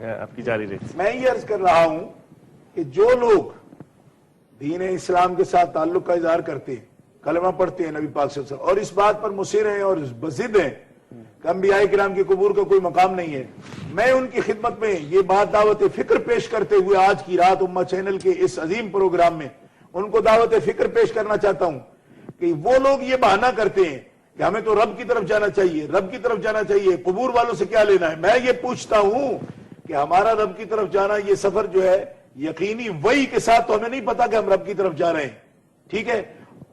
آپ کی جاری رہتی. میں یہ عرض کر رہا ہوں کہ جو لوگ دین اسلام کے ساتھ تعلق کا اظہار کرتے ہیں، کلمہ پڑھتے ہیں نبی پاک صلی اللہ علیہ وسلم، اور اس بات پر مصر ہیں اور بضد ہیں کہ انبیاء کرام کے قبور کا کوئی مقام نہیں ہے، میں ان کی خدمت میں یہ بات دعوت فکر پیش کرتے ہوئے آج کی رات امہ چینل کے اس عظیم پروگرام میں ان کو دعوت فکر پیش کرنا چاہتا ہوں کہ وہ لوگ یہ بہانہ کرتے ہیں کہ ہمیں تو رب کی طرف جانا چاہیے، رب کی طرف جانا چاہیے، قبور والوں سے کیا لینا ہے. میں یہ پوچھتا ہوں کہ ہمارا رب کی طرف جانا یہ سفر جو ہے یقینی وحی کے ساتھ تو ہمیں نہیں پتا کہ ہم رب کی طرف جا رہے ہیں. ٹھیک ہے،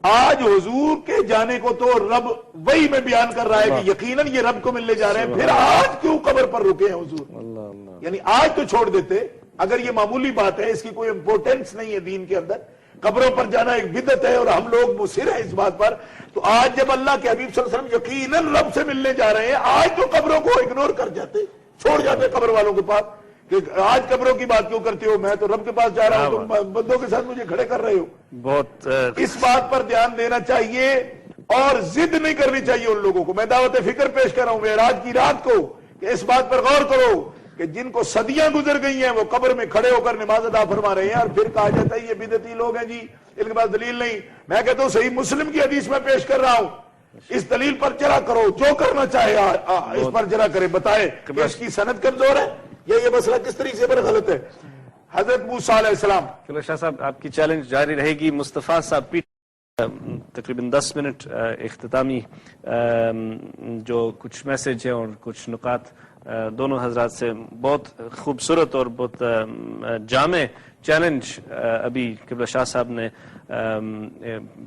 آج حضور کے جانے کو تو رب وحی میں بیان کر رہا ہے کہ یقیناً یہ رب کو ملنے جا رہے ہیں، پھر آج کیوں قبر پر رکے ہیں حضور؟ یعنی آج تو چھوڑ دیتے. اگر یہ معمولی بات ہے، اس کی کوئی امپورٹنس نہیں ہے دین کے اندر، قبروں پر جانا ایک بدعت ہے اور ہم لوگ مصر ہیں اس بات پر، تو آج جب اللہ کے حبیب صلی اللہ علیہ وسلم یقیناً رب سے ملنے جا رہے ہیں، آج تو قبروں کو اگنور کر جاتے، چھوڑ جاتے قبر والوں کے پاس کہ آج قبروں کی بات کیوں کرتے ہو، میں تو رب کے پاس جا رہا ہوں، تم بندوں کے ساتھ مجھے کھڑے کر رہے ہو. بہت اس بات پر دھیان دینا چاہیے اور ضد نہیں کرنی چاہیے ان لوگوں کو. میں دعوت فکر پیش کر رہا ہوں معراج کی رات کو کہ اس بات پر غور کرو کہ جن کو صدیاں گزر گئی ہیں وہ قبر میں کھڑے ہو کر نماز ادا فرما رہے ہیں، اور پھر کہا جاتا ہے یہ بدعتی لوگ ہیں جی، ان کے پاس دلیل نہیں. میں کہتا ہوں صحیح مسلم کی حدیث میں پیش کر رہا ہوں، اس دلیل پر چرا کرو، جو کرنا چاہے اس پر چرا کرے، بتائے کہ اس کی سند کمزور ہے یا یہ مسئلہ کس طریقے پر غلط ہے. حضرت موسیٰ علیہ السلام. قبلہ شاہ صاحب آپ کی چیلنج جاری رہے گی. مصطفیٰ صاحب تقریباً 10 منٹ اختتامی جو کچھ میسج ہیں اور کچھ نکات دونوں حضرات سے، بہت خوبصورت اور بہت جامع چیلنج ابھی قبلہ شاہ صاحب نے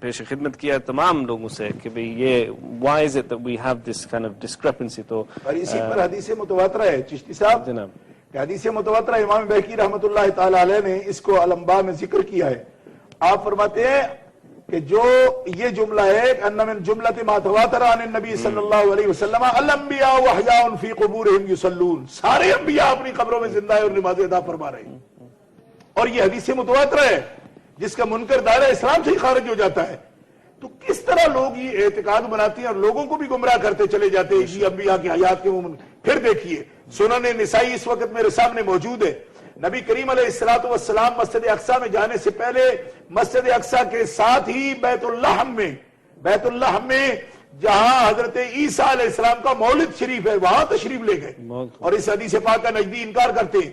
پیش خدمت کیا تمام لوگوں سے کہ بھئی یہ why is it that we have this kind of discrepancy. تو اور اسی پر حدیث متواترہ ہے چشتی صاحب، جناب کہ حدیث متواترہ امام بہقی رحمۃ اللہ تعالی علیہ نے اس کو الانباء میں ذکر کیا ہے. آپ فرماتے ہیں کہ جو یہ جملہ ہے ان من جملۃ ما تواتر عن النبی صلی اللہ علیہ وسلم الانبیاء واحیاء فی قبورہم یصلون، سارے انبیاء اپنی قبروں میں زندہ ہیں اور نماز ادا فرما رہے ہیں. اور یہ حدیث متواتر ہے جس کا منکر دائرہ اسلام سے ہی خارج ہو جاتا ہے. تو کس طرح لوگ یہ اعتقاد بناتے ہیں اور لوگوں کو بھی گمراہ کرتے چلے جاتے ہیں یہ انبیاء کی حیات کے مومن. پھر دیکھیے سنن نسائی اس وقت میرے سامنے موجود ہے. نبی کریم علیہ الصلوۃ والسلام مسجد اقصی میں جانے سے پہلے مسجد اقصی کے ساتھ ہی بیت اللہ میں جہاں حضرت عیسیٰ علیہ السلام کا مولد شریف ہے وہاں تشریف لے گئے. اور اس حدیث پاک کا نجدی انکار کرتے ہیں.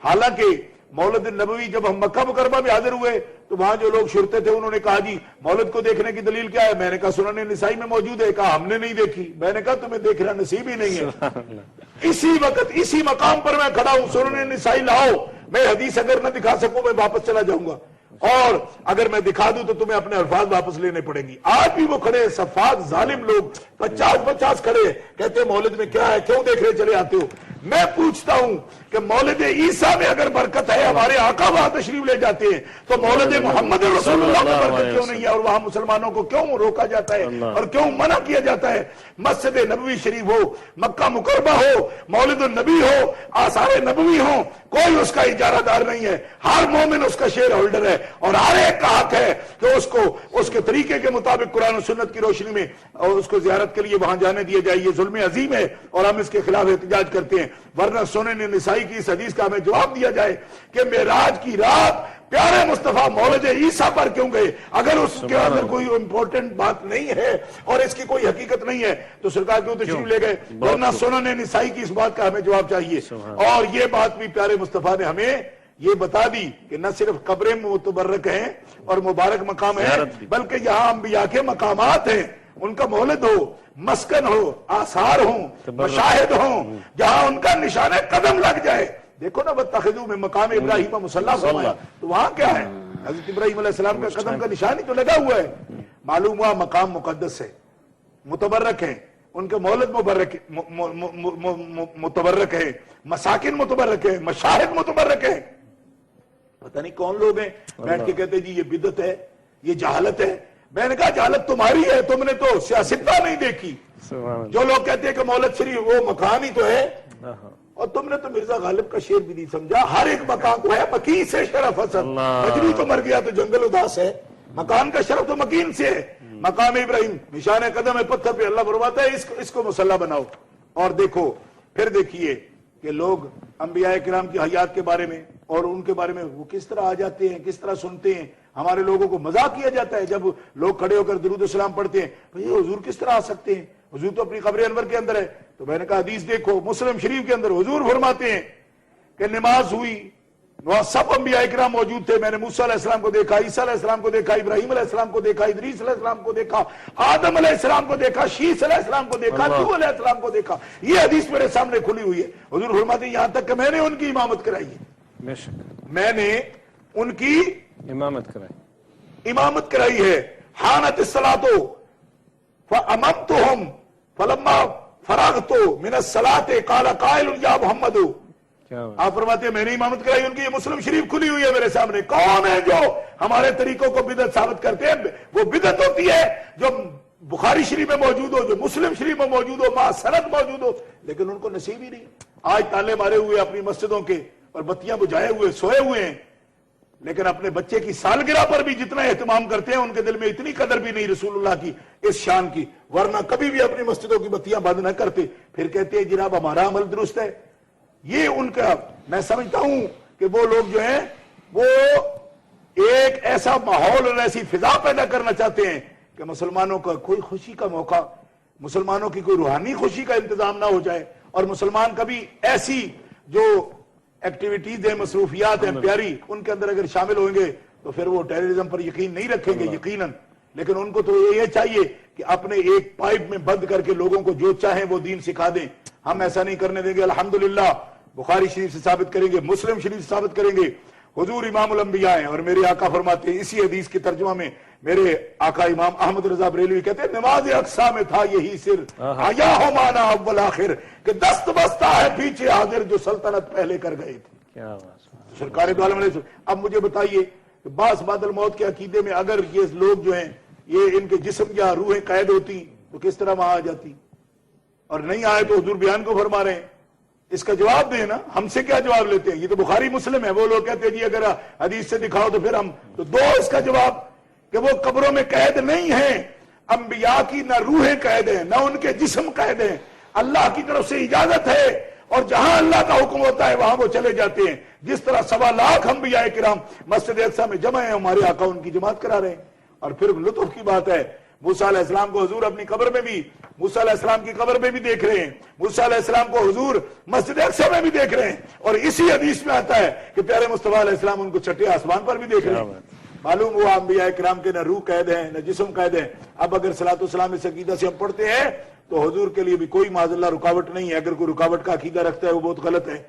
حالانکہ مولد النبوی جب ہم مکہ مکرمہ میں حاضر ہوئے تو وہاں جو لوگ شرتے تھے انہوں نے کہا جی مولد کو دیکھنے کی دلیل کیا ہے؟ میں نے کہا سنن نسائی میں موجود ہے. کہا ہم نے نہیں دیکھی. میں نے کہا تمہیں دیکھنا نصیب ہی نہیں ہے. اسی وقت اسی مقام پر میں کھڑا ہوں، سنن نسائی لاؤ. میں حدیث اگر نہ دکھا سکوں میں واپس چلا جاؤں گا، اور اگر میں دکھا دوں تو تمہیں اپنے الفاظ واپس لینے پڑیں گی. آج بھی وہ کھڑے صفات ظالم لوگ 50 کھڑے کہتے ہیں مولد میں کیا ہے، کیوں دیکھ رہے چلے آتے ہو. میں پوچھتا ہوں کہ مولد عیسیٰ میں اگر برکت ہے، ہمارے آقا وہاں تشریف لے جاتے ہیں، تو مولد محمد رسول اللہ میں برکت کیوں نہیں ہے اور وہاں مسلمانوں کو کیوں روکا جاتا ہے اور کیوں منع کیا جاتا ہے؟ مسجد نبوی شریف ہو، مکہ مکرمہ ہو، مولد النبی ہو، آثار نبوی ہو، کوئی اس کا اجارہ دار نہیں ہے. ہر مومن اس کا شیئر ہولڈر ہے اور ہر ایک کا حق ہے کہ اس کو اس کے طریقے کے مطابق قرآن و سنت کی روشنی میں اور اس کو زیارت کے لیے وہاں جانے دیا جائے. یہ ظلم عظیم ہے اور ہم اس کے خلاف احتجاج کرتے ہیں. ورنہ سنن نسائی کی اس حدیث کا ہمیں جواب دیا جائے کہ معراج کی رات پیارے مصطفیٰ مولد عیسیٰ پر کیوں گئے؟ اگر اس کے اندر کوئی امپورٹنٹ بات نہیں ہے اور اس کی کوئی حقیقت نہیں ہے تو سرکار کیوں تشریف لے گئے؟ ورنہ سنن نسائی کی اس بات کا ہمیں جواب چاہیے. اور یہ بات بھی پیارے مصطفیٰ نے ہمیں یہ بتا دی کہ نہ صرف قبریں متبرک ہیں اور مبارک مقام ہیں، بلکہ یہاں انبیاء کے مقامات ہیں، ان کا مولد ہو، مسکن ہو، آثار ہوں، مشاہد ہوں، جہاں ان کا نشان قدم لگ جائے. دیکھو نا وَاتَّخِذُوا مِن مقام ابراہیم مصلی فرمایا، تو وہاں کیا ہے؟ حضرت ابراہیم علیہ السلام کا قدم کا نشان ہی تو لگا ہوا ہے. معلوم ہوا مقام مقدس ہے، متبرک ہیں، ان کے مولد متبرک ہے، مساکن متبرک ہے، مشاہد متبرک ہے. پتہ نہیں کون لوگ ہیں بیٹھ کے کہتے جی یہ بدعت ہے، یہ جہالت ہے. میں نے کہا جہالت تمہاری ہے، تم نے تو سیاستہ نہیں دیکھی. جو لوگ کہتے ہیں کہ مولد شریف وہ مکان ہی تو ہے، اور تم نے تو مرزا غالب کا شعر بھی نہیں سمجھا. ہر ایک مکان کو ہے مکین سے شرف حسن، مجنو تو مر گیا تو جنگل اداس ہے. مکان کا شرف تو مکین سے ہے. مقام ابراہیم نشان قدم ہے پتھر پہ، اللہ فرماتا ہے اس کو مصلی بناؤ. اور دیکھو پھر دیکھیے کہ لوگ انبیاء کرام کی حیات کے بارے میں اور ان کے بارے میں وہ کس طرح آ جاتے ہیں, کس طرح سنتے ہیں. ہمارے لوگوں کو مذاق کیا جاتا ہے جب لوگ کھڑے ہو کر درود و سلام پڑھتے ہیں, بھئی حضور کس طرح آ سکتے ہیں, حضور تو اپنی قبر انور کے اندر ہے. تو میں نے کہا حدیث دیکھو, مسلم شریف کے اندر حضور فرماتے ہیں کہ نماز ہوئی, وہاں سب انبیاء کرام موجود تھے. میں نے موسیٰ علیہ السلام کو دیکھا, عیسیٰ علیہ السلام کو دیکھا, ابراہیم علیہ السلام کو دیکھا, ادریس علیہ السلام کو دیکھا, آدم علیہ السلام کو دیکھا, شیس علیہ السلام کو دیکھا, نوح علیہ السلام کو دیکھا. یہ حدیث میرے سامنے کھلی ہوئی ہے. حضور فرماتے ہیں یہاں تک کہ میں نے ان کی امامت کرائی ہے, بے شک میں نے ان کی امامت کرائی ہے. حانت الصلاۃ فاممتهم فلما فرغت من الصلاۃ قال قائل یا محمد. آپ فرماتے ہیں میں نے امامت کرائی ان کی. یہ مسلم شریف کھلی ہوئی ہے میرے سامنے. کون ہے جو ہمارے طریقوں کو بدعت ثابت کرتے ہیں؟ وہ بدعت ہوتی ہے جو بخاری شریف میں موجود ہو, جو مسلم شریف میں موجود ہو, مع سند موجود ہو, لیکن ان کو نصیب ہی نہیں. آج تالے مارے ہوئے اپنی مسجدوں کے اور بتیاں بجھائے ہوئے سوئے ہوئے ہیں, لیکن اپنے بچے کی سالگرہ پر بھی جتنا اہتمام کرتے ہیں ان کے دل میں اتنی قدر بھی نہیں رسول اللہ کی اس شان کی, ورنہ کبھی بھی اپنی مسجدوں کی بتیاں بند نہ کرتے. پھر کہتے ہیں جناب ہمارا عمل درست ہے. یہ ان کا, میں سمجھتا ہوں کہ وہ لوگ جو ہیں وہ ایک ایسا ماحول اور ایسی فضا پیدا کرنا چاہتے ہیں کہ مسلمانوں کا کوئی خوشی کا موقع, مسلمانوں کی کوئی روحانی خوشی کا انتظام نہ ہو جائے, اور مسلمان کبھی ایسی جو ایکٹیویٹیز ہیں, مصروفیات ہیں پیاری, ان کے اندر اگر شامل ہوئیں گے تو پھر وہ ٹیررزم پر یقین نہیں رکھیں گے یقیناً. لیکن ان کو تو یہ چاہیے کہ اپنے ایک پائپ میں بند کر کے لوگوں کو جو چاہیں وہ دین سکھا دیں. ہم ایسا نہیں کرنے دیں گے. الحمدللہ بخاری شریف سے ثابت کریں گے, مسلم شریف سے ثابت کریں گے, حضور امام الانبیاء ہیں. اور میرے آقا فرماتے ہیں اسی حدیث کے ترجمہ میں, میرے آقا امام احمد رضا بریلوی کہتے ہیں نماز اقصا میں تھا یہی سر, آیا ہو مانا اول آخر, کہ دست بستہ ہے پیچھے حاضر جو سلطنت پہلے کر گئے تھے. سرکار دو عالم علیہ السلام. اب مجھے بتائیے کہ باس بعد الموت کے عقیدے میں اگر یہ لوگ جو ہیں یہ ان کے جسم یا روحیں قید ہوتی تو کس طرح وہاں آ جاتی, اور نہیں آئے تو حضور بیان کو فرما رہے ہیں. اس کا جواب دیں نا, ہم سے کیا جواب لیتے ہیں؟ یہ تو بخاری مسلم ہے. وہ لوگ کہتے ہیں جی اگر حدیث سے دکھاؤ تو پھر ہم تو دو اس کا جواب کہ وہ قبروں میں قید نہیں ہیں. انبیاء کی نہ روحیں قید ہیں نہ ان کے جسم قید ہیں. اللہ کی طرف سے اجازت ہے, اور جہاں اللہ کا حکم ہوتا ہے وہاں وہ چلے جاتے ہیں. جس طرح 1.25 لاکھ انبیاء کرام مسجد اقصی میں جمع ہیں, ہمارے آقا ان کی جماعت کرا رہے ہیں. اور پھر لطف کی بات ہے, موسیٰ علیہ السلام کو حضور اپنی قبر میں بھی, موسیٰ علیہ السلام کی قبر میں بھی دیکھ رہے ہیں, موسیٰ علیہ السلام کو حضور مسجد اقصی میں بھی دیکھ رہے ہیں, اور اسی حدیث میں آتا ہے کہ پیارے مصطفیٰ علیہ السلام ان کو چھٹے آسمان پر بھی دیکھ رہے ہیں. معلوم ہوا انبیاء کرام کے نہ روح قید ہیں نہ جسم قید ہیں. اب اگر صلاۃ والسلام اس عقیدہ سے ہم پڑھتے ہیں تو حضور کے لیے بھی کوئی معاذ اللہ رکاوٹ نہیں ہے. اگر کوئی رکاوٹ کا عقیدہ رکھتا ہے وہ بہت غلط ہے.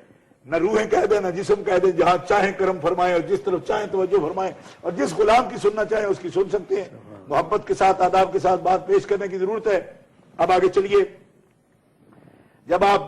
نہ روحیں قید ہیں نہ جسم قید ہیں, جہاں چاہیں کرم فرمائیں اور جس طرف چاہیں توجہ فرمائیں, اور جس غلام کی سننا چاہیں اس کی سن سکتے ہیں. محبت کے ساتھ آداب کے ساتھ بات پیش کرنے کی ضرورت ہے. اب آگے چلیے, جب آپ